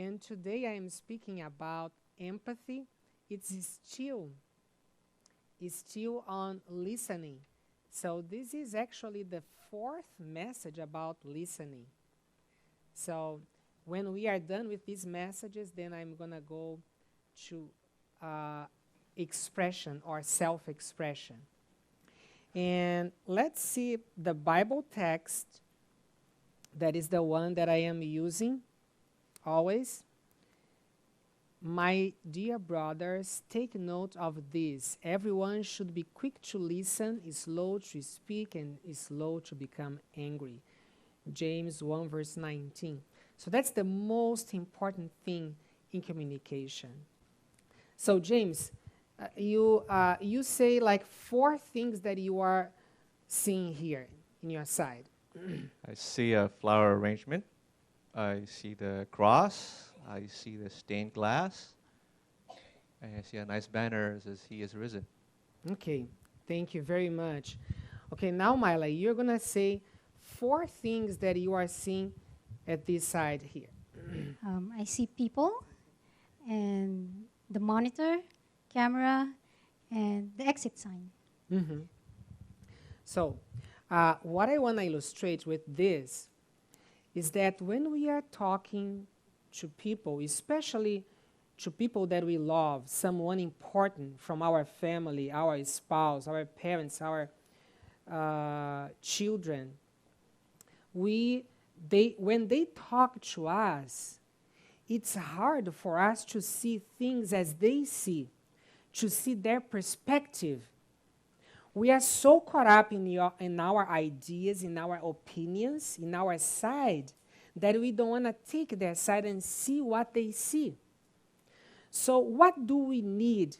And today I am speaking about empathy. It's still on listening. So this is actually the fourth message about listening. So when we are done with these messages, then I'm gonna go to uh, expression or self-expression. And let's see the Bible text that is the one that I am using always. My dear brothers, take note of this. Everyone should be quick to listen, slow to speak, and slow to become angry. James 1, verse 19. So that's the most important thing in communication. So, James, you say like four things that you are seeing here in your side. I see a flower arrangement. I see the cross. I see the stained glass. And I see a nice banner that says He is risen. Okay, thank you very much. Okay, now, Myla, you're going to say four things that you are seeing at this side here. I see people and the monitor, camera, and the exit sign. Mhm. So, what I want to illustrate with this is that when we are talking to people, especially to people that we love, someone important from our family, our spouse, our parents, our children, when they talk to us, it's hard for us to see things as they see, to see their perspective. We are so caught up in our ideas, in our opinions, in our side, that we don't want to take their side and see what they see. So what do we need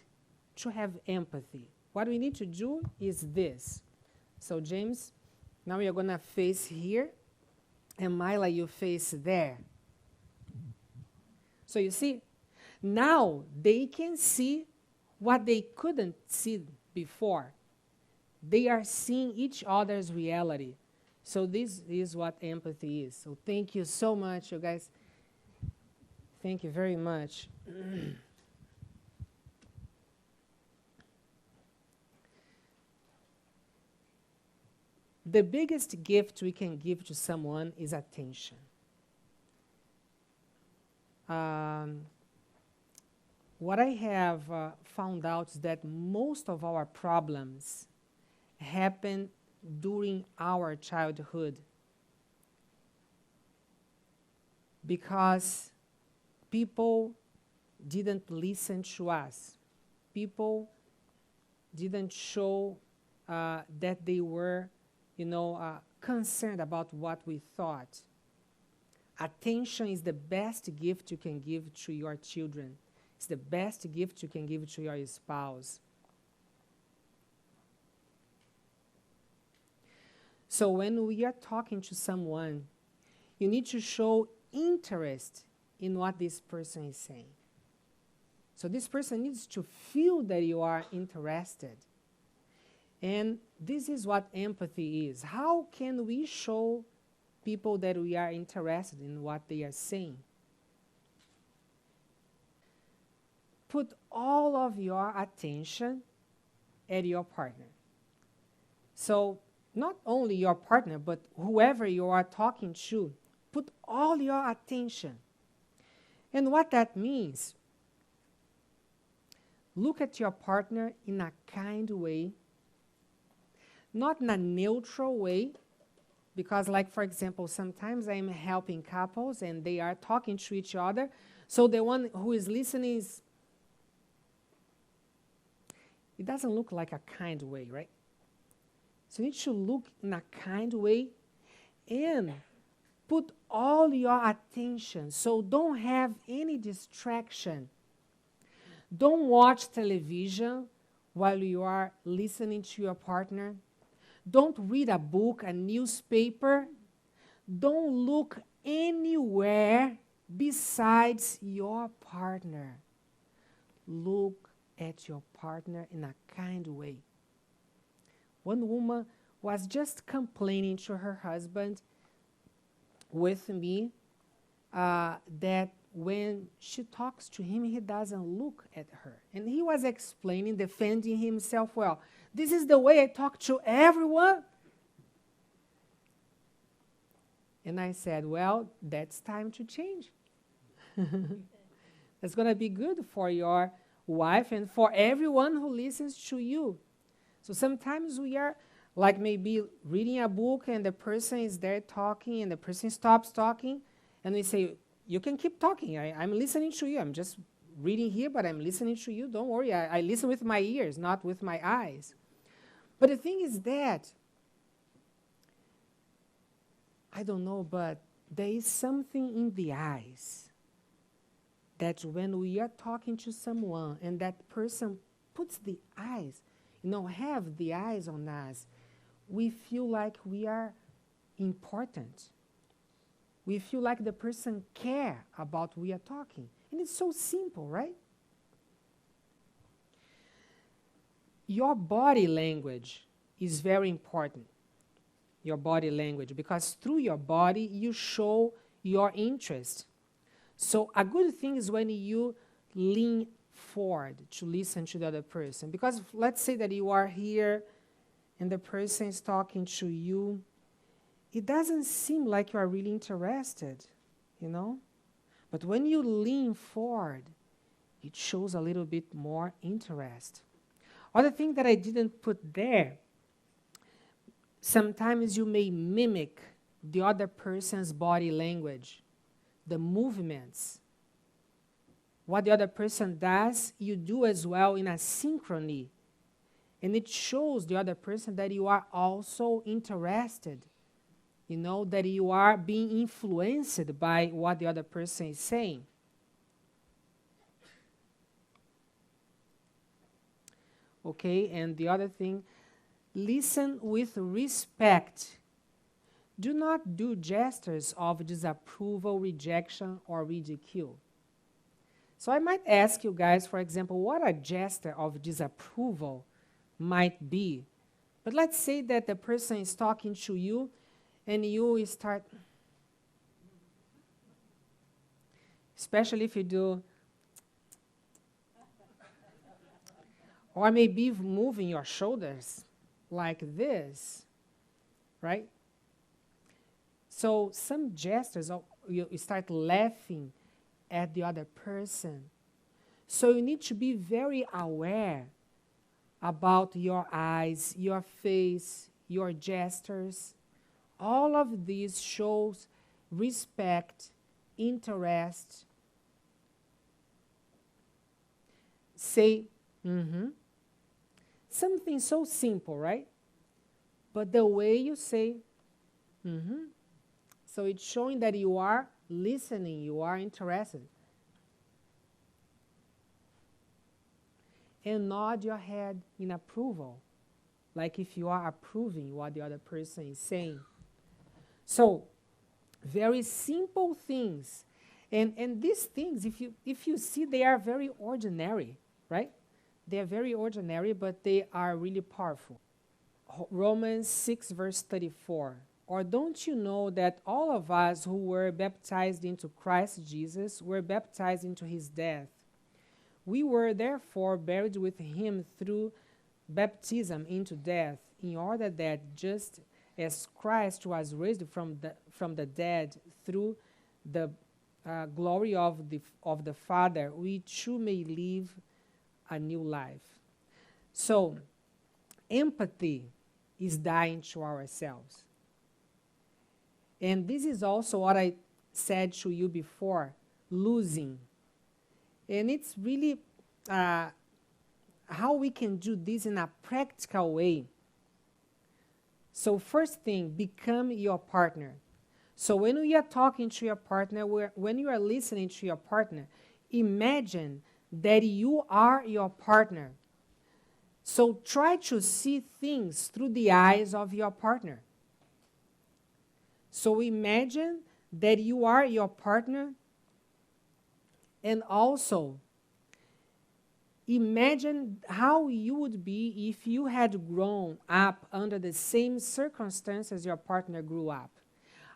to have empathy? What we need to do is this. So James, now we are going to face here, and Myla, you face there. So you see, now they can see what they couldn't see before. They are seeing each other's reality. So this is what empathy is. So thank you so much, you guys. Thank you very much. The biggest gift we can give to someone is attention. What I have found out is that most of our problems happen during our childhood because people didn't listen to us. People didn't show that they were, concerned about what we thought. Attention is the best gift you can give to your children. It's the best gift you can give to your spouse. So when we are talking to someone, you need to show interest in what this person is saying. So this person needs to feel that you are interested. And this is what empathy is. How can we show people that we are interested in what they are saying? Put all of your attention at your partner. So not only your partner, but whoever you are talking to, put all your attention. And what that means, look at your partner in a kind way, not in a neutral way, because like, for example, sometimes I'm helping couples and they are talking to each other, so the one who is listening is, it doesn't look like a kind way, right? So you need to look in a kind way and put all your attention. So don't have any distraction. Don't watch television while you are listening to your partner. Don't read a book, a newspaper. Don't look anywhere besides your partner. Look at your partner in a kind way. One woman was just complaining to her husband with me that when she talks to him, he doesn't look at her. And he was explaining, defending himself well. This is the way I talk to everyone. And I said, well, that's time to change. That's going to be good for your wife and for everyone who listens to you. So sometimes we are like maybe reading a book and the person is there talking and the person stops talking and we say, you can keep talking. I'm listening to you. I'm just reading here, but I'm listening to you. Don't worry. I listen with my ears, not with my eyes. But the thing is that, I don't know, but there is something in the eyes that when we are talking to someone and that person puts the eyes, have the eyes on us, we feel like we are important. We feel like the person cares about we are talking. And it's so simple, right? Your body language is very important. Your body language, because through your body you show your interest. So a good thing is when you lean forward to listen to the other person. Because let's say that you are here and the person is talking to you. It doesn't seem like you are really interested, But when you lean forward, it shows a little bit more interest. Other thing that I didn't put there, sometimes you may mimic the other person's body language, the movements. What the other person does, you do as well in a synchrony. And it shows the other person that you are also interested, that you are being influenced by what the other person is saying. Okay, and the other thing, listen with respect. Do not do gestures of disapproval, rejection, or ridicule. So I might ask you guys, for example, what a gesture of disapproval might be. But let's say that the person is talking to you and you start, especially if you do, or maybe moving your shoulders like this, right? So some gestures, you start laughing at the other person. So you need to be very aware about your eyes, your face, your gestures. All of these shows respect, interest. Say, Something so simple, right? But the way you say, So it's showing that you are listening, you are interested. And nod your head in approval, like if you are approving what the other person is saying. So, very simple things. And these things, if you see, they are very ordinary, right? They are very ordinary, but they are really powerful. Romans 6, verse 34. Or don't you know that all of us who were baptized into Christ Jesus were baptized into his death? We were therefore buried with him through baptism into death, in order that just as Christ was raised from the dead through the glory of the Father, we too may live a new life. So, empathy is dying to ourselves. And this is also what I said to you before, losing. And it's really how we can do this in a practical way. So first thing, become your partner. So when we are talking to your partner, when you are listening to your partner, imagine that you are your partner. So try to see things through the eyes of your partner. So imagine that you are your partner, and also imagine how you would be if you had grown up under the same circumstances your partner grew up.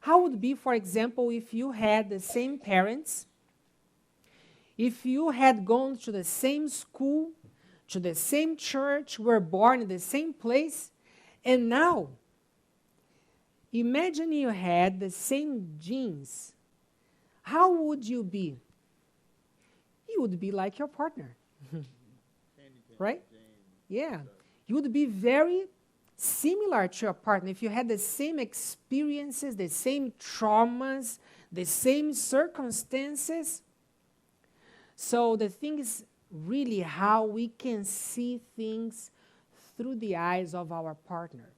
How would it be, for example, if you had the same parents, If you had gone to the same school, to the same church, were born in the same place, and now imagine you had the same genes, how would you be? You would be like your partner, right? Yeah. You would be very similar to your partner if you had the same experiences, the same traumas, the same circumstances. So the thing is really how we can see things through the eyes of our partner.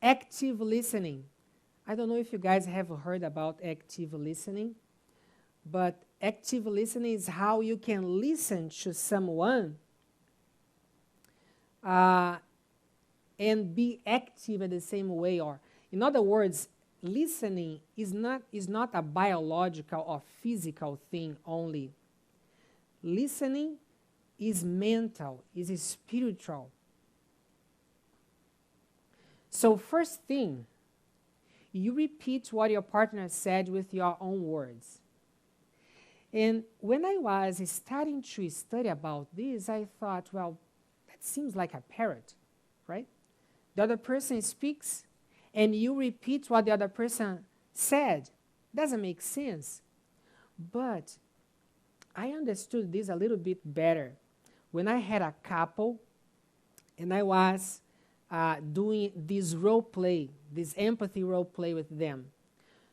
Active listening. I don't know if you guys have heard about active listening, but active listening is how you can listen to someone and be active at the same way. Or, in other words, listening is not a biological or physical thing only. Listening is mental, is spiritual. So first thing, you repeat what your partner said with your own words. And when I was starting to study about this, I thought, well, that seems like a parrot, right? The other person speaks, and you repeat what the other person said. Doesn't make sense. But I understood this a little bit better when I had a couple, and I was doing this role play, this empathy role play with them.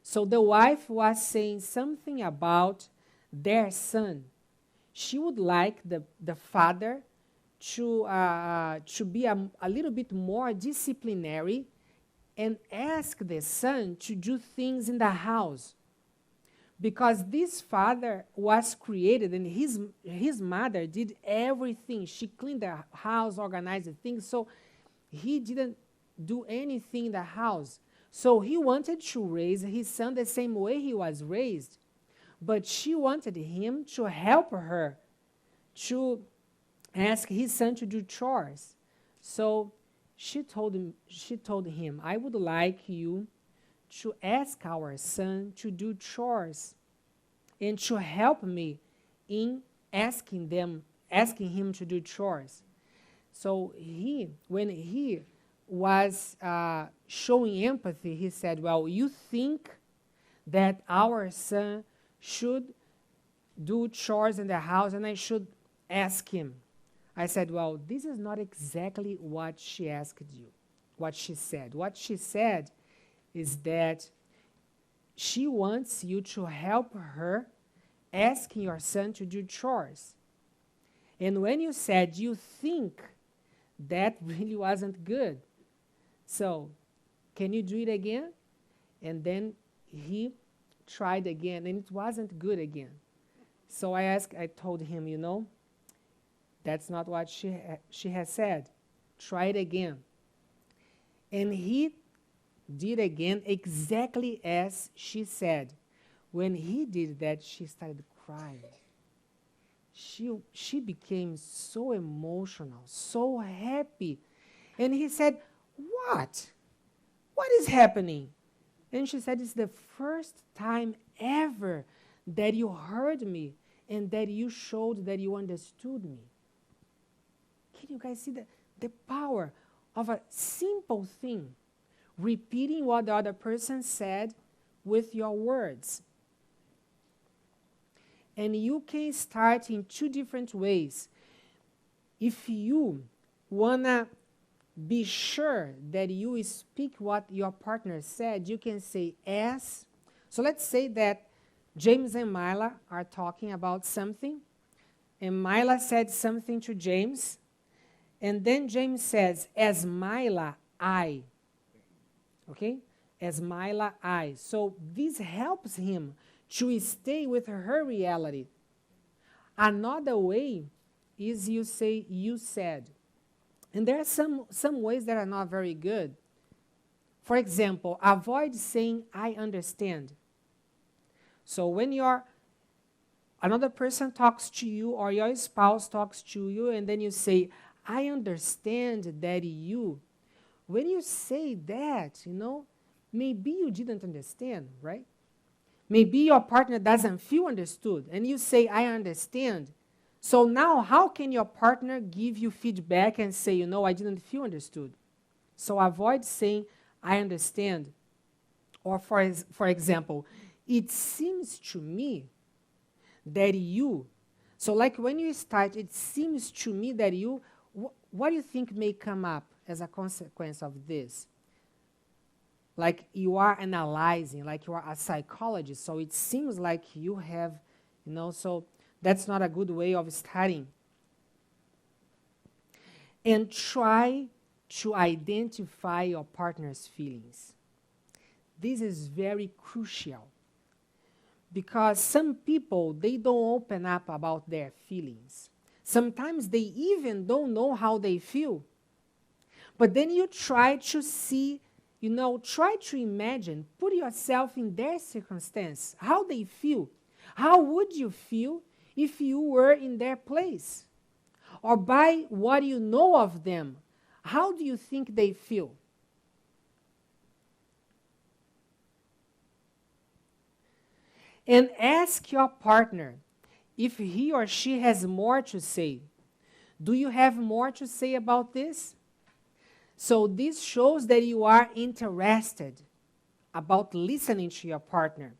So the wife was saying something about their son. She would like the father to be a little bit more disciplinary and ask the son to do things in the house. Because this father was created and his mother did everything. She cleaned the house, organized the things, so he didn't do anything in the house. So he wanted to raise his son the same way he was raised. But she wanted him to help her to ask his son to do chores. So she told him, I would like you to ask our son to do chores and to help me in asking him to do chores. So when he was showing empathy, he said, well, you think that our son should do chores in the house and I should ask him. I said, well, this is not exactly what she asked you, what she said. What she said is that she wants you to help her asking your son to do chores. And when you said you think, that really wasn't good. So, can you do it again? And then he tried again, and it wasn't good again. So I told him, that's not what she has said. Try it again. And he did again exactly as she said. When he did that, she started crying. She became so emotional, so happy. And he said, what? What is happening? And she said, it's the first time ever that you heard me and that you showed that you understood me. Can you guys see the power of a simple thing, repeating what the other person said with your words? And you can start in two different ways. If you want to be sure that you speak what your partner said, you can say as. So let's say that James and Myla are talking about something, and Myla said something to James, and then James says, as Myla, I. Okay? As Myla, I. So this helps him to stay with her reality. Another way is you say, you said. And there are some ways that are not very good. For example, avoid saying, I understand. So when another person talks to you or your spouse talks to you and then you say, I understand that you. When you say that, maybe you didn't understand, right? Maybe your partner doesn't feel understood, and you say, I understand. So now, how can your partner give you feedback and say, you know, I didn't feel understood? So avoid saying, I understand. Or for example, it seems to me that you, so like when you start, it seems to me that you, what do you think may come up as a consequence of this? Like you are analyzing, like you are a psychologist, so it seems like you have, you know, so that's not a good way of starting. And try to identify your partner's feelings. This is very crucial because some people, they don't open up about their feelings. Sometimes they even don't know how they feel. But then you try to see, you know, try to imagine, put yourself in their circumstance, how they feel. How would you feel if you were in their place? Or by what you know of them, how do you think they feel? And ask your partner if he or she has more to say. Do you have more to say about this? So this shows that you are interested about listening to your partner.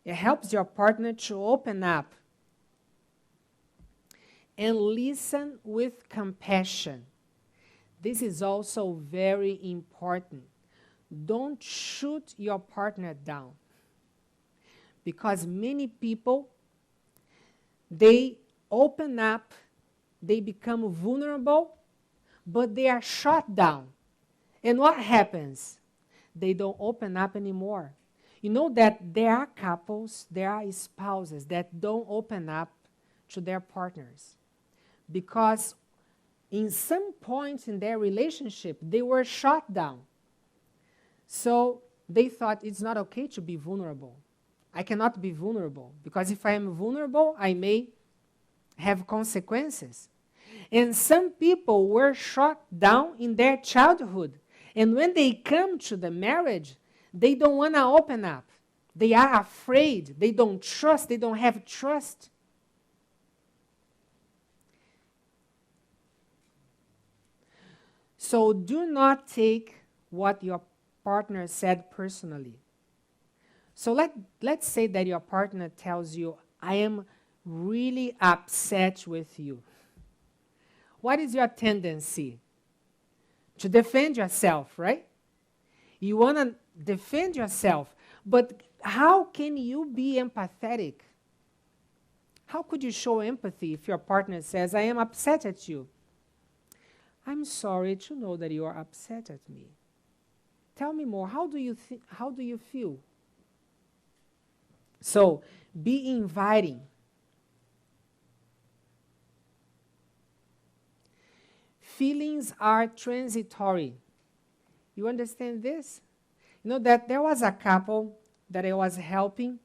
It helps your partner to open up. And listen with compassion. This is also very important. Don't shoot your partner down. Because many people, they open up, they become vulnerable, but they are shut down. And what happens? They don't open up anymore. You know that there are couples, there are spouses that don't open up to their partners. Because in some point in their relationship, they were shut down. So they thought it's not okay to be vulnerable. I cannot be vulnerable, because if I am vulnerable, I may have consequences. And some people were shut down in their childhood. And when they come to the marriage, they don't want to open up. They are afraid. They don't trust. They don't have trust. So do not take what your partner said personally. So let's say that your partner tells you, I am really upset with you. What is your tendency? To defend yourself, right? You want to defend yourself, but how can you be empathetic? How could you show empathy if your partner says, I am upset at you? I'm sorry to know that you are upset at me. Tell me more. How do you feel? So, be inviting. Feelings are transitory. You understand this? You know that there was a couple that I was helping,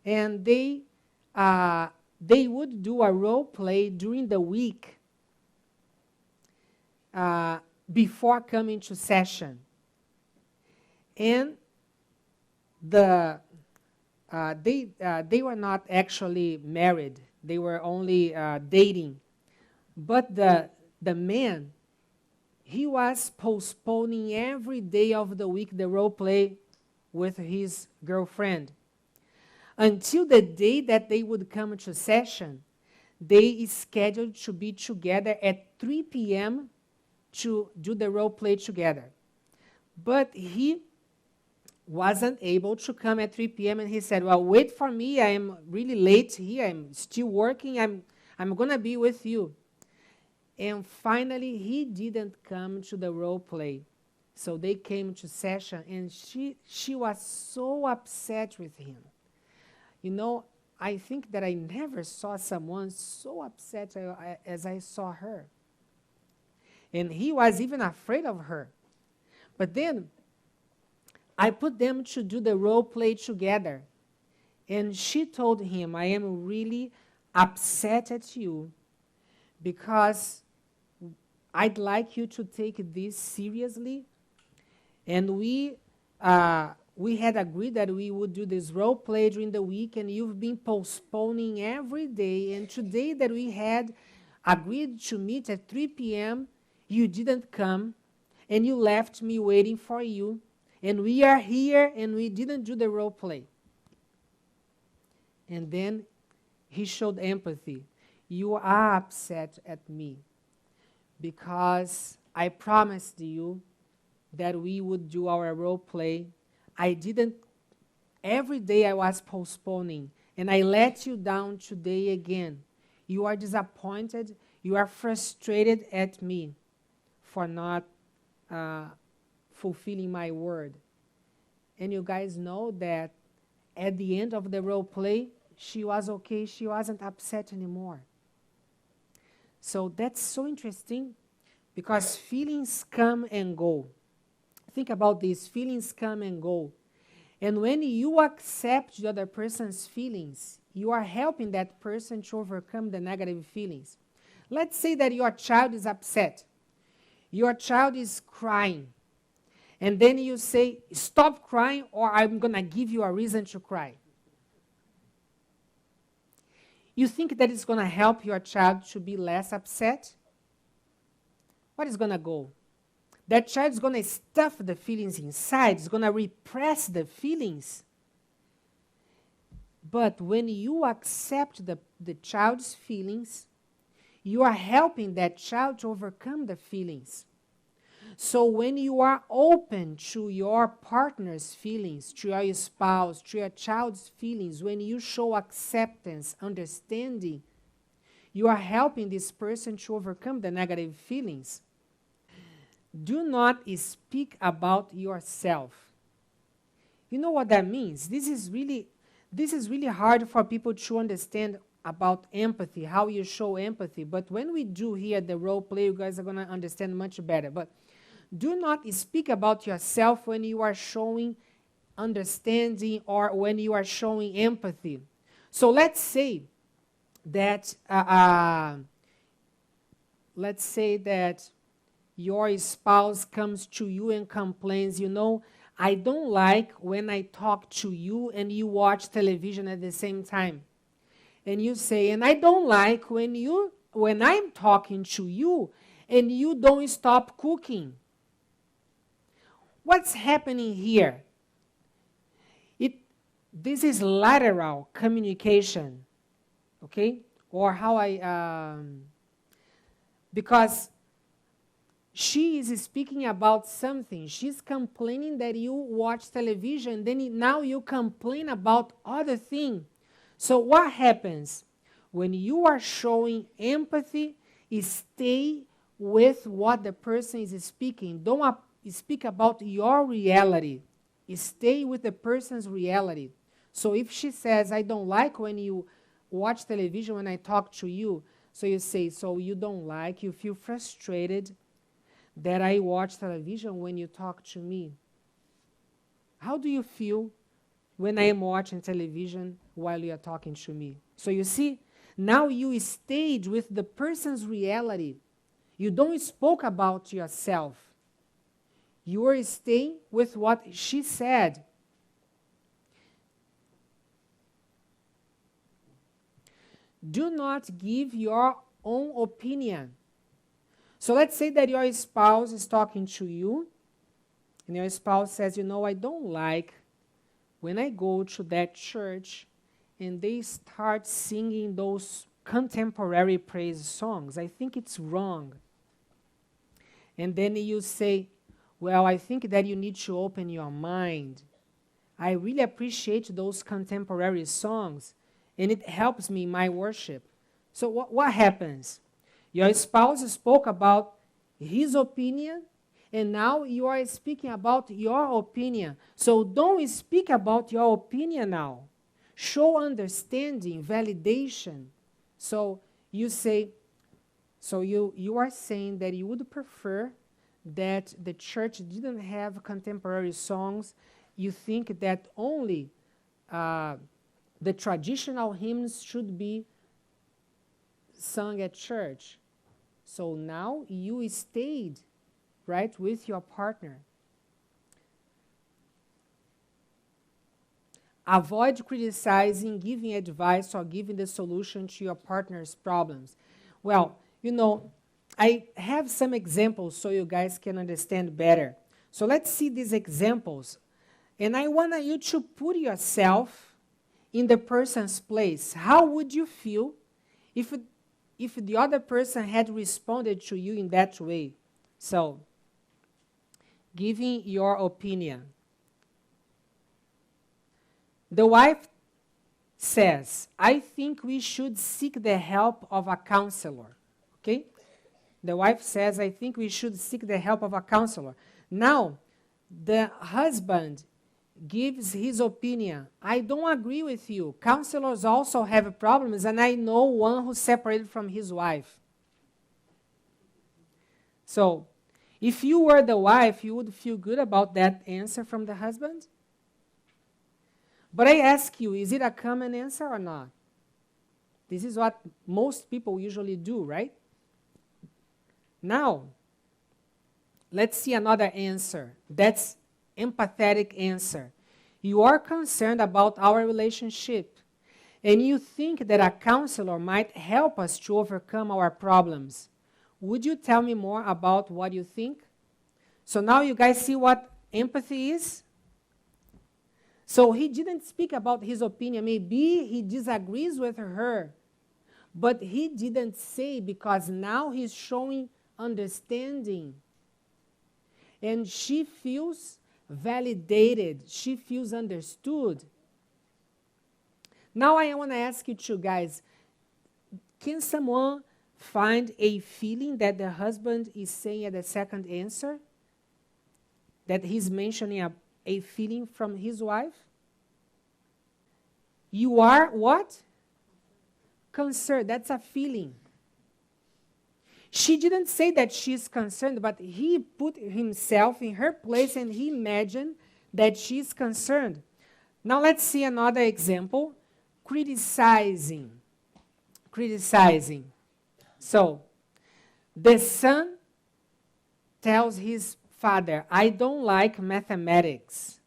and they would do a role play during the week before coming to session. And they were not actually married. They were only dating. But the man, he was postponing every day of the week the role play with his girlfriend. Until the day that they would come to session, they scheduled to be together at 3 p.m. to do the role play together. But he wasn't able to come at 3 p.m. and he said, well, wait for me. I am really late here. I'm still working. I'm going to be with you. And finally, he didn't come to the role play. So they came to session, and she was so upset with him. You know, I think that I never saw someone so upset as I saw her. And he was even afraid of her. But then I put them to do the role play together. And she told him, I am really upset at you because I'd like you to take this seriously. And we we had agreed that we would do this role play during the week, and you've been postponing every day. And today that we had agreed to meet at 3 p.m., you didn't come, and you left me waiting for you. And we are here, and we didn't do the role play. And then he showed empathy. You are upset at me because I promised you that we would do our role play. I didn't, every day I was postponing, and I let you down today again. You are disappointed, you are frustrated at me for not fulfilling my word. And you guys know that at the end of the role play, she was okay, she wasn't upset anymore. So that's so interesting because feelings come and go. Think about this, feelings come and go. And when you accept the other person's feelings, you are helping that person to overcome the negative feelings. Let's say that your child is upset. Your child is crying. And then you say, stop crying or I'm going to give you a reason to cry. You think that it's going to help your child to be less upset? What is going to go? That child is going to stuff the feelings inside. It's going to repress the feelings. But when you accept the child's feelings, you are helping that child to overcome the feelings. So when you are open to your partner's feelings, to your spouse, to your child's feelings, when you show acceptance, understanding, you are helping this person to overcome the negative feelings. Do not speak about yourself. You know what that means? This is really hard for people to understand about empathy, how you show empathy. But when we do here the role play, you guys are going to understand much better. But do not speak about yourself when you are showing understanding or when you are showing empathy. So let's say that your spouse comes to you and complains, I don't like when I talk to you and you watch television at the same time. And you say, and I don't like when I'm talking to you and you don't stop cooking. What's happening here? This is lateral communication, okay? Or because she is speaking about something. She's complaining that you watch television, then now you complain about other thing. So what happens? When you are showing empathy, stay with what the person is speaking. Don't speak about your reality. Stay with the person's reality. So if she says, I don't like when you watch television when I talk to you, so you say, so you don't like, you feel frustrated that I watch television when you talk to me. How do you feel when I am watching television while you are talking to me? So you see, now you stayed with the person's reality. You don't spoke about yourself. You are staying with what she said. Do not give your own opinion. So let's say that your spouse is talking to you, and your spouse says, I don't like when I go to that church and they start singing those contemporary praise songs. I think it's wrong. And then you say, well, I think that you need to open your mind. I really appreciate those contemporary songs, and it helps me in my worship. So what happens? Your spouse spoke about his opinion, and now you are speaking about your opinion. So don't speak about your opinion now. Show understanding, validation. So you say, so you are saying that you would prefer that the church didn't have contemporary songs. You think that only the traditional hymns should be sung at church. So now you stayed, right, with your partner. Avoid criticizing, giving advice, or giving the solution to your partner's problems. Well, I have some examples so you guys can understand better. So let's see these examples. And I want you to put yourself in the person's place. How would you feel if the other person had responded to you in that way? So, giving your opinion. The wife says, I think we should seek the help of a counselor. Okay? The wife says, I think we should seek the help of a counselor. Now, the husband gives his opinion. I don't agree with you. Counselors also have problems, and I know one who's separated from his wife. So, if you were the wife, you would feel good about that answer from the husband? But I ask you, is it a common answer or not? This is what most people usually do, right? Now, let's see another answer. That's empathetic answer. You are concerned about our relationship, and you think that a counselor might help us to overcome our problems. Would you tell me more about what you think? So now you guys see what empathy is? So he didn't speak about his opinion. Maybe he disagrees with her, but he didn't say, because now he's showing understanding. And she feels validated. She feels understood. Now I want to ask you two guys, can someone find a feeling that the husband is saying at the second answer? That he's mentioning a feeling from his wife? You are what? Concerned. That's a feeling. She didn't say that she's concerned, but he put himself in her place and he imagined that she's concerned. Now let's see another example. Criticizing. Criticizing. So, the son tells his father, I don't like mathematics.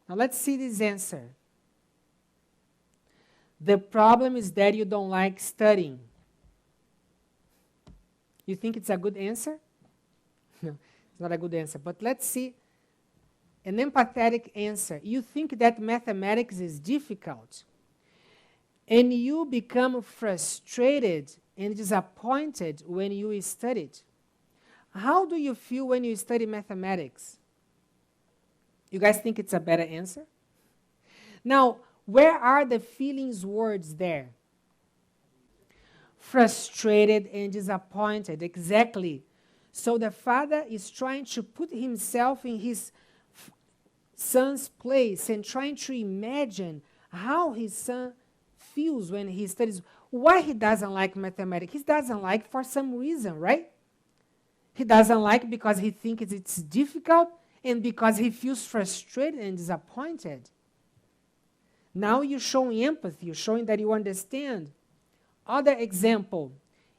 Now let's see this answer. The problem is that you don't like studying. You think it's a good answer? No, it's not a good answer. But let's see an empathetic answer. You think that mathematics is difficult, and you become frustrated and disappointed when you study it. How do you feel when you study mathematics? You guys think it's a better answer? Now, where are the feelings words there? Frustrated and disappointed, exactly. So the father is trying to put himself in his son's place and trying to imagine how his son feels when he studies. Why he doesn't like mathematics? He doesn't like for some reason, right? He doesn't like because he thinks it's difficult and because he feels frustrated and disappointed. Now you're showing empathy, you're showing that you understand. Other example,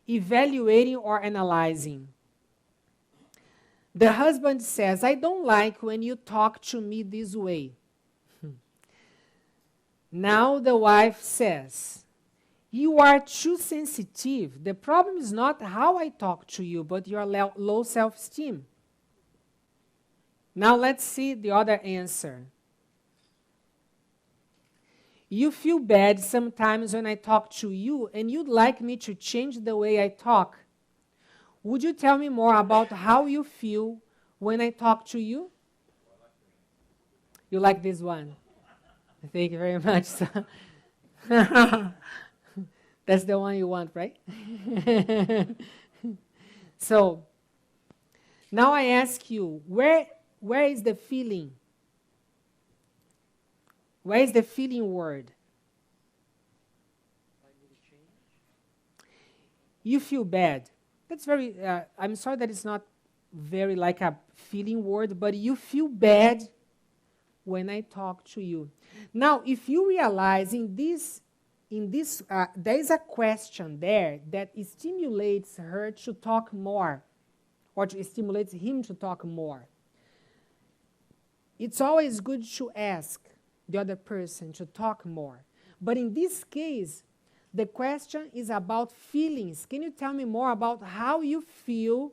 evaluating or analyzing. The husband says, I don't like when you talk to me this way. Now the wife says, you are too sensitive. The problem is not how I talk to you, but your low self-esteem. Now let's see the other answer. You feel bad sometimes when I talk to you, and you'd like me to change the way I talk. Would you tell me more about how you feel when I talk to you? You like this one? Thank you very much. That's the one you want, right? So, now I ask you, where is the feeling? Where is the feeling word? You feel bad. That's very, I'm sorry that it's not very like a feeling word, but you feel bad when I talk to you. Now, if you realize in this, there is a question there that stimulates her to talk more, or stimulates him to talk more. It's always good to ask, the other person to talk more. But in this case, the question is about feelings. Can you tell me more about how you feel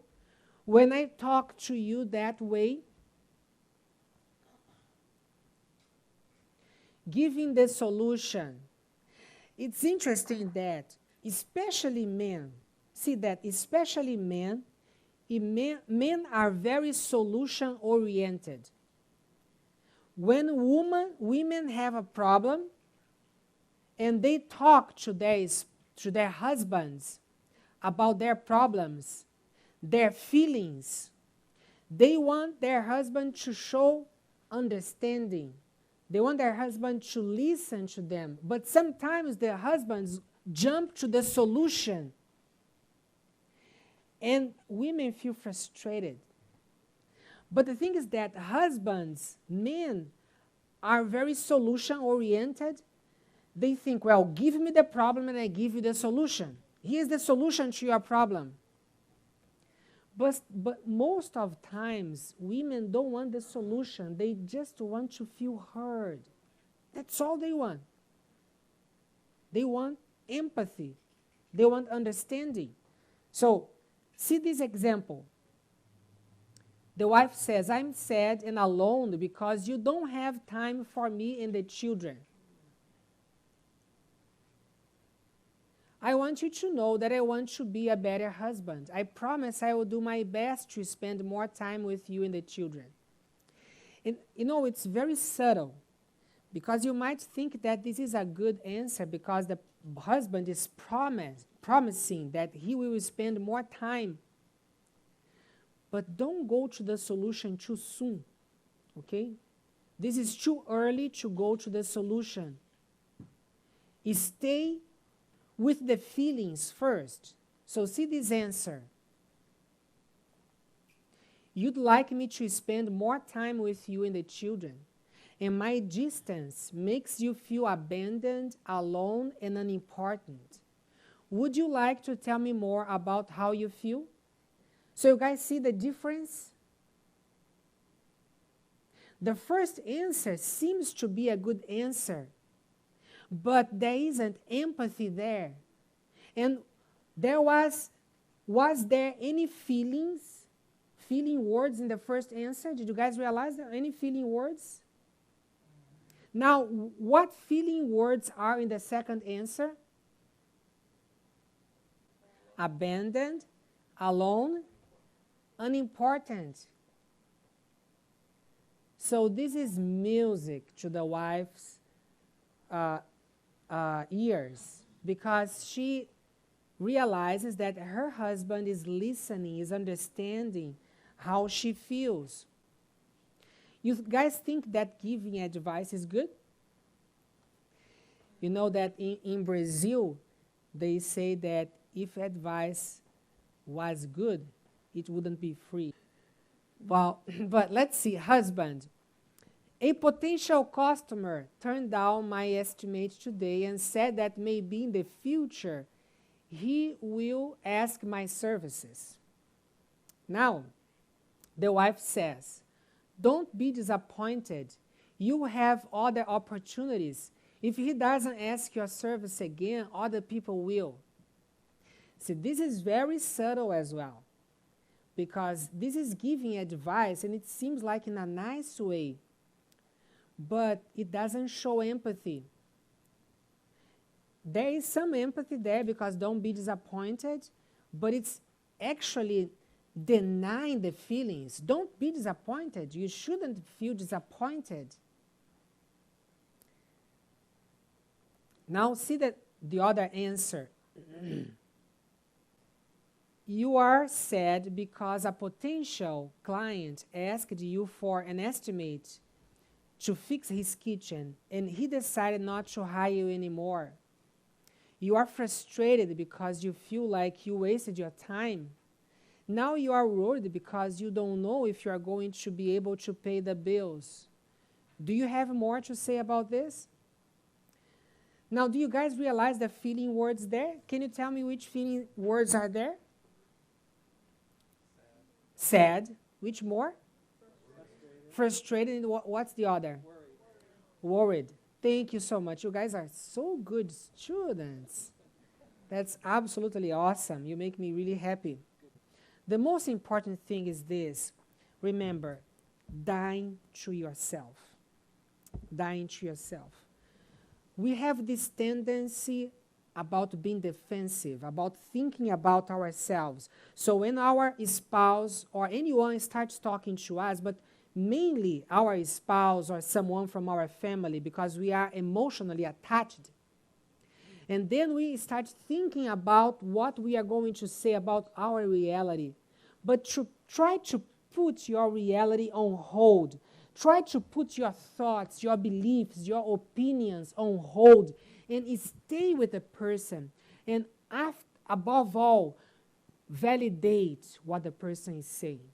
when I talk to you that way? Giving the solution. It's interesting that, especially men, see that especially men are very solution-oriented. When women have a problem and they talk to their husbands about their problems, their feelings, they want their husband to show understanding. They want their husband to listen to them. But sometimes their husbands jump to the solution. And women feel frustrated. But the thing is that husbands, men, are very solution-oriented. They think, well, give me the problem and I give you the solution. Here's the solution to your problem. But most of times, women don't want the solution. They just want to feel heard. That's all they want. They want empathy. They want understanding. So, see this example. The wife says, I'm sad and alone because you don't have time for me and the children. I want you to know that I want to be a better husband. I promise I will do my best to spend more time with you and the children. And you know, it's very subtle because you might think that this is a good answer because the husband is promising that he will spend more time. But don't go to the solution too soon, okay? This is too early to go to the solution. Stay with the feelings first. So see this answer. You'd like me to spend more time with you and the children, and my distance makes you feel abandoned, alone, and unimportant. Would you like to tell me more about how you feel? So you guys see the difference? The first answer seems to be a good answer, but there isn't empathy there. And was there any feeling words in the first answer? Did you guys realize there any feeling words? Now, what feeling words are in the second answer? Abandoned, alone, unimportant. So this is music to the wife's ears because she realizes that her husband is listening, is understanding how she feels. You guys think that giving advice is good? You know that in Brazil, they say that if advice was good, it wouldn't be free. Well, but let's see, husband. A potential customer turned down my estimate today and said that maybe in the future he will ask my services. Now, the wife says, don't be disappointed. You have other opportunities. If he doesn't ask your service again, other people will. See, this is very subtle as well, because this is giving advice, and it seems like in a nice way, but it doesn't show empathy. There is some empathy there because don't be disappointed, but it's actually denying the feelings. Don't be disappointed. You shouldn't feel disappointed. Now see the other answer. You are sad because a potential client asked you for an estimate to fix his kitchen, and he decided not to hire you anymore. You are frustrated because you feel like you wasted your time. Now you are worried because you don't know if you are going to be able to pay the bills. Do you have more to say about this? Now, do you guys realize the feeling words there? Can you tell me which feeling words are there? Sad. Which more? Frustrated. And what's the other? Worried. Thank you so much. You guys are so good students. That's absolutely awesome. You make me really happy. The most important thing is this. Remember, dying to yourself. Dying to yourself. We have this tendency about being defensive, about thinking about ourselves. So when our spouse or anyone starts talking to us, but mainly our spouse or someone from our family, because we are emotionally attached, and then we start thinking about what we are going to say about our reality. But try to put your reality on hold. Try to put your thoughts, your beliefs, your opinions on hold and stay with the person. And above all, validate what the person is saying.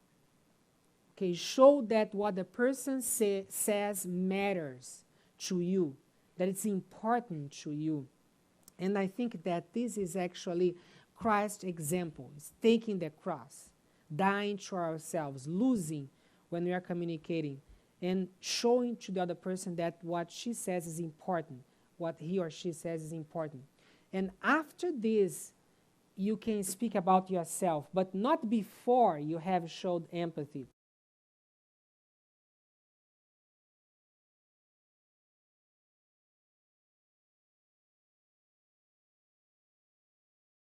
Okay, show that what the person says matters to you, that it's important to you. And I think that this is actually Christ's example. It's taking the cross, dying to ourselves, losing when we are communicating, and showing to the other person that what she says is important, what he or she says is important. And after this, you can speak about yourself, but not before you have showed empathy.